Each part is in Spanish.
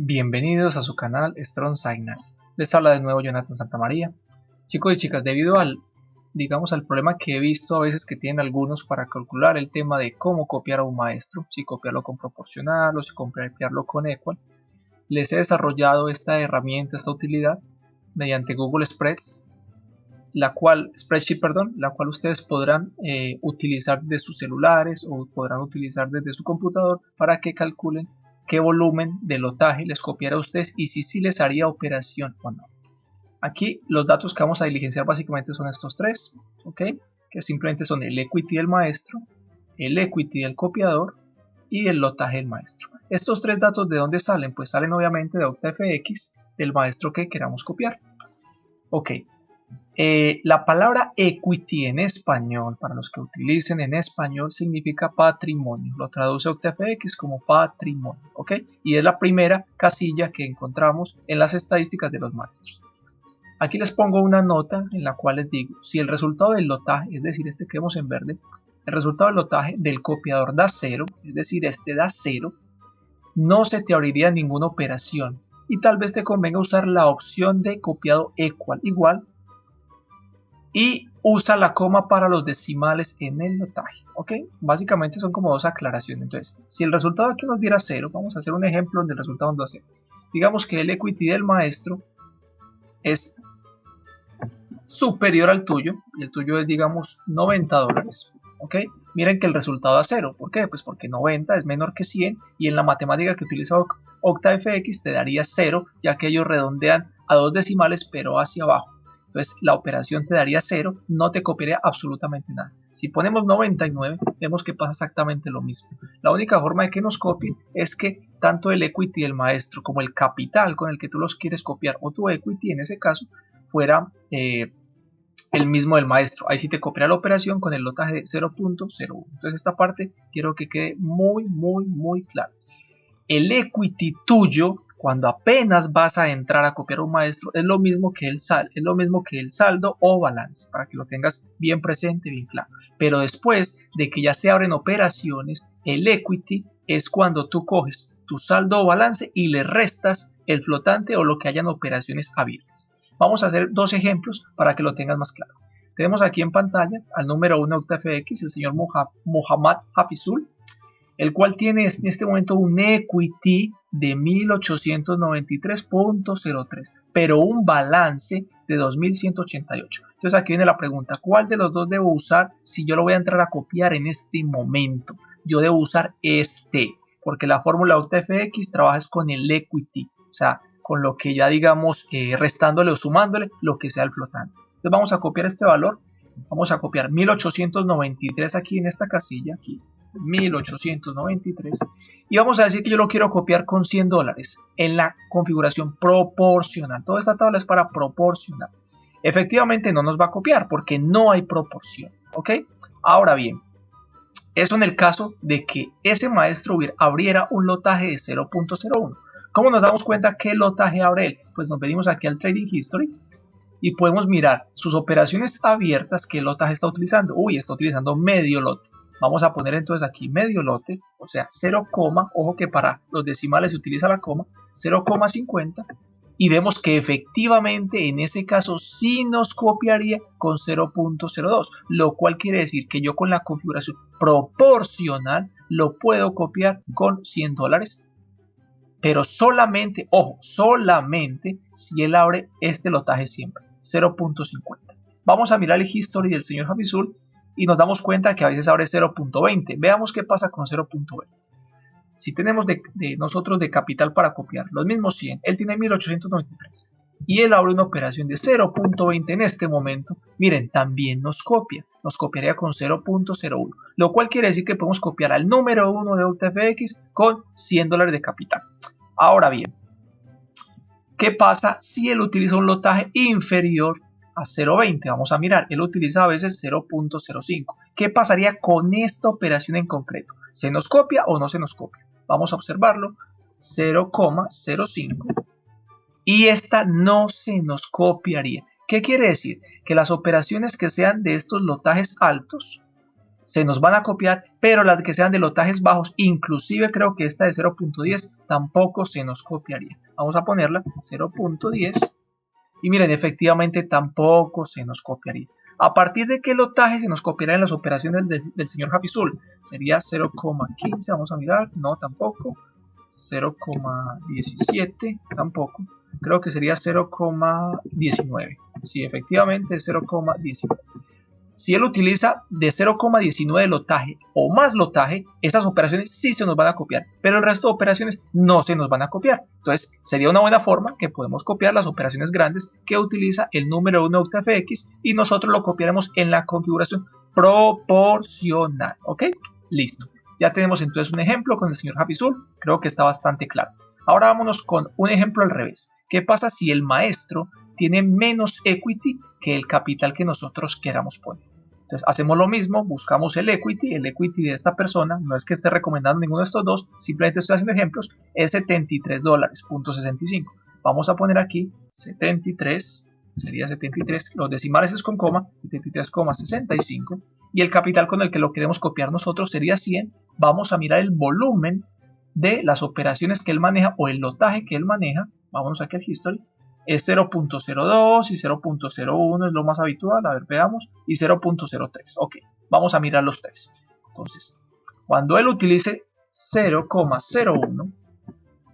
Bienvenidos a su canal Strong Science. Les habla de nuevo Jonathan Santamaría. Chicos y chicas, debido al problema que he visto a veces que tienen algunos para calcular el tema de cómo copiar a un maestro, si copiarlo con proporcional o si copiarlo con equal, les he desarrollado esta herramienta, esta utilidad mediante Google Spreadsheet, la cual ustedes podrán utilizar desde sus celulares o podrán utilizar desde su computador para que calculen qué volumen de lotaje les copiará a ustedes y si les haría operación o no. Aquí los datos que vamos a diligenciar básicamente son estos tres, ¿ok? Que simplemente son el equity del maestro, el equity del copiador y el lotaje del maestro. Estos tres datos, ¿de dónde salen? Pues salen obviamente de OctaFX del maestro que queramos copiar. Ok. La palabra equity en español, para los que utilicen en español, significa patrimonio. Lo traduce OctaFX como patrimonio, ¿ok? Y es la primera casilla que encontramos en las estadísticas de los maestros. Aquí les pongo una nota en la cual les digo, si el resultado del lotaje, es decir, este que vemos en verde, el resultado del lotaje del copiador da 0, es decir, este da 0, no se te abriría ninguna operación y tal vez te convenga usar la opción de copiado equal, igual, y usa la coma para los decimales en el lotaje, ¿ok? Básicamente son como dos aclaraciones. Entonces, si el resultado aquí nos diera 0, vamos a hacer un ejemplo donde el resultado nos da 0. Digamos que el equity del maestro es superior al tuyo, y el tuyo es, digamos, $90, ¿ok? Miren que el resultado da 0. ¿Por qué? Pues porque 90 es menor que 100, y en la matemática que utiliza OctaFX te daría 0, ya que ellos redondean a dos decimales, pero hacia abajo. Entonces la operación te daría 0, no te copiaría absolutamente nada. Si ponemos 99, vemos que pasa exactamente lo mismo. La única forma de que nos copien es que tanto el equity del maestro como el capital con el que tú los quieres copiar, o tu equity en ese caso, fuera el mismo del maestro. Ahí sí te copiará la operación con el lotaje de 0.01. Entonces esta parte quiero que quede muy clara. El equity tuyo, cuando apenas vas a entrar a copiar a un maestro, es lo mismo que el saldo o balance, para que lo tengas bien presente, bien claro. Pero después de que ya se abren operaciones, el equity es cuando tú coges tu saldo o balance y le restas el flotante o lo que hayan operaciones abiertas. Vamos a hacer dos ejemplos para que lo tengas más claro. Tenemos aquí en pantalla al número 1 de OctaFX, el señor Mohammad Hafizul, el cual tiene en este momento un equity de 1893.03, pero un balance de 2188. Entonces aquí viene la pregunta, ¿cuál de los dos debo usar si yo lo voy a entrar a copiar en este momento? Yo debo usar este, porque la fórmula OctaFX trabaja con el equity, o sea, con lo que ya digamos restándole o sumándole lo que sea el flotante. Entonces vamos a copiar este valor, vamos a copiar 1893 aquí en esta casilla, aquí 1893, y vamos a decir que yo lo quiero copiar con $100 en la configuración proporcional. Toda esta tabla es para proporcional. Efectivamente no nos va a copiar porque no hay proporción, ¿ok? Ahora bien, eso en el caso de que ese maestro abriera un lotaje de 0.01. ¿Cómo nos damos cuenta qué lotaje abre él? Pues nos venimos aquí al Trading History y podemos mirar sus operaciones abiertas, qué lotaje está utilizando. Uy, está utilizando medio lote. Vamos a poner entonces aquí medio lote, o sea 0, ojo que para los decimales se utiliza la coma, 0,50, y vemos que efectivamente en ese caso sí nos copiaría con 0.02, lo cual quiere decir que yo con la configuración proporcional lo puedo copiar con $100, pero solamente, ojo, solamente si él abre este lotaje siempre, 0.50. Vamos a mirar el history del señor Hafizul y nos damos cuenta que a veces abre 0.20. Veamos qué pasa con 0.20. Si tenemos nosotros de capital para copiar los mismos 100, él tiene 1893 y él abre una operación de 0.20 en este momento, miren, también nos copiaría con 0.01, lo cual quiere decir que podemos copiar al número 1 de OctaFX con $100 de capital. Ahora bien, ¿qué pasa si él utiliza un lotaje inferior a 0.20? Vamos a mirar, él utiliza a veces 0.05. ¿Qué pasaría con esta operación en concreto? ¿Se nos copia o no se nos copia? Vamos a observarlo, 0,05. Y esta no se nos copiaría. ¿Qué quiere decir? Que las operaciones que sean de estos lotajes altos se nos van a copiar, pero las que sean de lotajes bajos, inclusive creo que esta de 0.10 tampoco se nos copiaría. Vamos a ponerla 0.10 y miren, efectivamente tampoco se nos copiaría. ¿A partir de qué lotaje se nos copiará en las operaciones del señor Hafizul? Sería 0,15, vamos a mirar, no, tampoco. 0,17, tampoco. Creo que sería 0,19. Sí, efectivamente es 0,19. Si él utiliza de 0,19 lotaje o más lotaje, esas operaciones sí se nos van a copiar, pero el resto de operaciones no se nos van a copiar. Entonces, sería una buena forma que podemos copiar las operaciones grandes que utiliza el número 1 OctaFX y nosotros lo copiaremos en la configuración proporcional. ¿Ok? Listo. Ya tenemos entonces un ejemplo con el señor Hafizul. Creo que está bastante claro. Ahora vámonos con un ejemplo al revés. ¿Qué pasa si el maestro tiene menos equity que el capital que nosotros queramos poner? Entonces hacemos lo mismo, buscamos el equity de esta persona, no es que esté recomendando ninguno de estos dos, simplemente estoy haciendo ejemplos, es $73.65. Vamos a poner aquí 73, sería 73, los decimales es con coma, 73,65, y el capital con el que lo queremos copiar nosotros sería 100. Vamos a mirar el volumen de las operaciones que él maneja o el lotaje que él maneja. Vámonos aquí al history. Es 0.02 y 0.01 es lo más habitual, a ver, veamos, y 0.03, ok, vamos a mirar los tres. Entonces, cuando él utilice 0,01,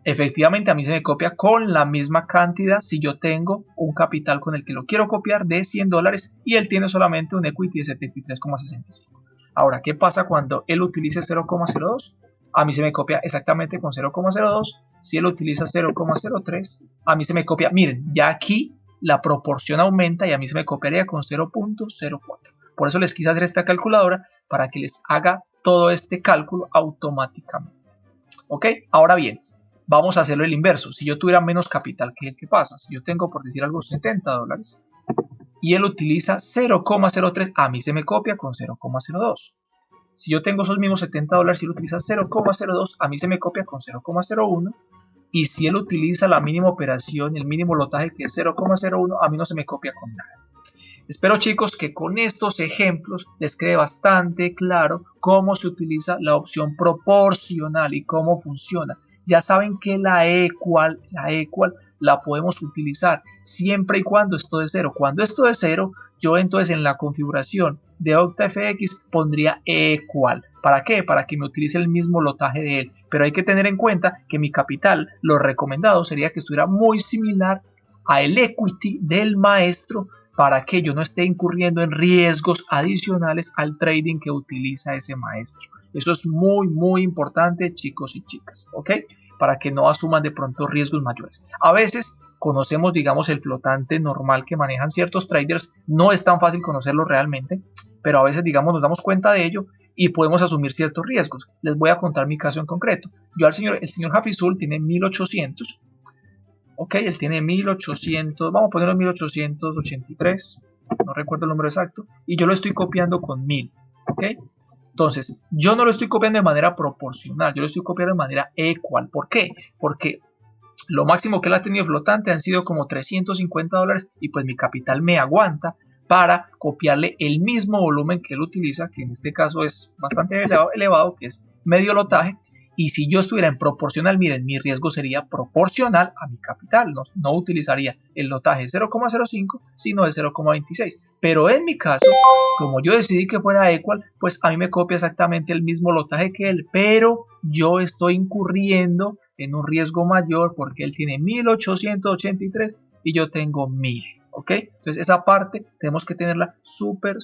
efectivamente a mí se me copia con la misma cantidad si yo tengo un capital con el que lo quiero copiar de $100 y él tiene solamente un equity de 73,65. Ahora, ¿qué pasa cuando él utilice 0,02? A mí se me copia exactamente con 0,02. Si él utiliza 0,03, a mí se me copia. Miren, ya aquí la proporción aumenta y a mí se me copiaría con 0.04. Por eso les quise hacer esta calculadora para que les haga todo este cálculo automáticamente. ¿Ok? Ahora bien, vamos a hacerlo el inverso. Si yo tuviera menos capital que él, ¿qué pasa? Si yo tengo, por decir algo, $70 y él utiliza 0,03, a mí se me copia con 0,02. Si yo tengo esos mismos $70 y él utiliza 0,02, a mí se me copia con 0,01. Y si él utiliza la mínima operación, el mínimo lotaje que es 0,01, a mí no se me copia con nada. Espero, chicos, que con estos ejemplos les quede bastante claro cómo se utiliza la opción proporcional y cómo funciona. Ya saben que la equal la podemos utilizar siempre y cuando esto es 0. Cuando esto es 0, yo entonces en la configuración de OctaFX pondría equal. ¿Para qué? Para que me utilice el mismo lotaje de él. Pero hay que tener en cuenta que mi capital, lo recomendado sería que estuviera muy similar al equity del maestro para que yo no esté incurriendo en riesgos adicionales al trading que utiliza ese maestro. Eso es muy, muy importante, chicos y chicas, ¿ok? Para que no asuman de pronto riesgos mayores. A veces conocemos, digamos, el flotante normal que manejan ciertos traders. No es tan fácil conocerlo realmente, pero a veces, digamos, nos damos cuenta de ello y podemos asumir ciertos riesgos. Les voy a contar mi caso en concreto. Yo el señor Hafizul tiene 1800. Ok, él tiene 1800, vamos a ponerlo 1883, no recuerdo el número exacto, y yo lo estoy copiando con 1000, ok. Entonces, yo no lo estoy copiando de manera proporcional, yo lo estoy copiando de manera equal. ¿Por qué? Porque lo máximo que él ha tenido flotante han sido como $350 y pues mi capital me aguanta para copiarle el mismo volumen que él utiliza, que en este caso es bastante elevado, que es medio lotaje. Y si yo estuviera en proporcional, miren, mi riesgo sería proporcional a mi capital. No utilizaría el lotaje de 0,05, sino de 0,26. Pero en mi caso, como yo decidí que fuera equal, pues a mí me copia exactamente el mismo lotaje que él. Pero yo estoy incurriendo en un riesgo mayor porque él tiene 1883 y yo tengo 1000. ¿Ok? Entonces esa parte tenemos que tenerla súper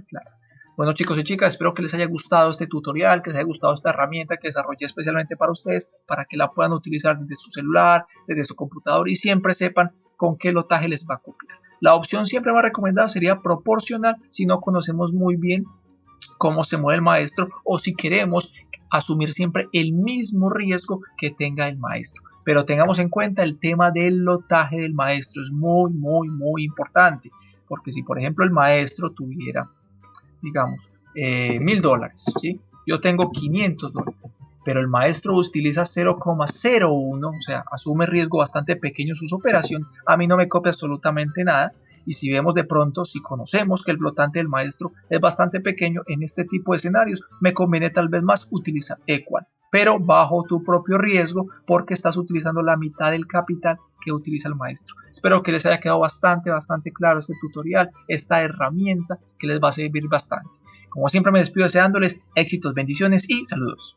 clara. Bueno, chicos y chicas, espero que les haya gustado este tutorial, que les haya gustado esta herramienta que desarrollé especialmente para ustedes, para que la puedan utilizar desde su celular, desde su computador y siempre sepan con qué lotaje les va a copiar. La opción siempre más recomendada sería proporcional si no conocemos muy bien cómo se mueve el maestro o si queremos asumir siempre el mismo riesgo que tenga el maestro. Pero tengamos en cuenta el tema del lotaje del maestro, es muy importante, porque si por ejemplo el maestro tuviera, digamos, $1000, ¿sí? Yo tengo $500, pero el maestro utiliza 0,01, o sea, asume riesgo bastante pequeño en su operación, a mí no me copia absolutamente nada, Y si vemos de pronto, si conocemos que el flotante del maestro es bastante pequeño en este tipo de escenarios, me conviene tal vez más utilizar Equal, pero bajo tu propio riesgo porque estás utilizando la mitad del capital que utiliza el maestro. Espero que les haya quedado bastante claro este tutorial, esta herramienta que les va a servir bastante. Como siempre me despido deseándoles éxitos, bendiciones y saludos.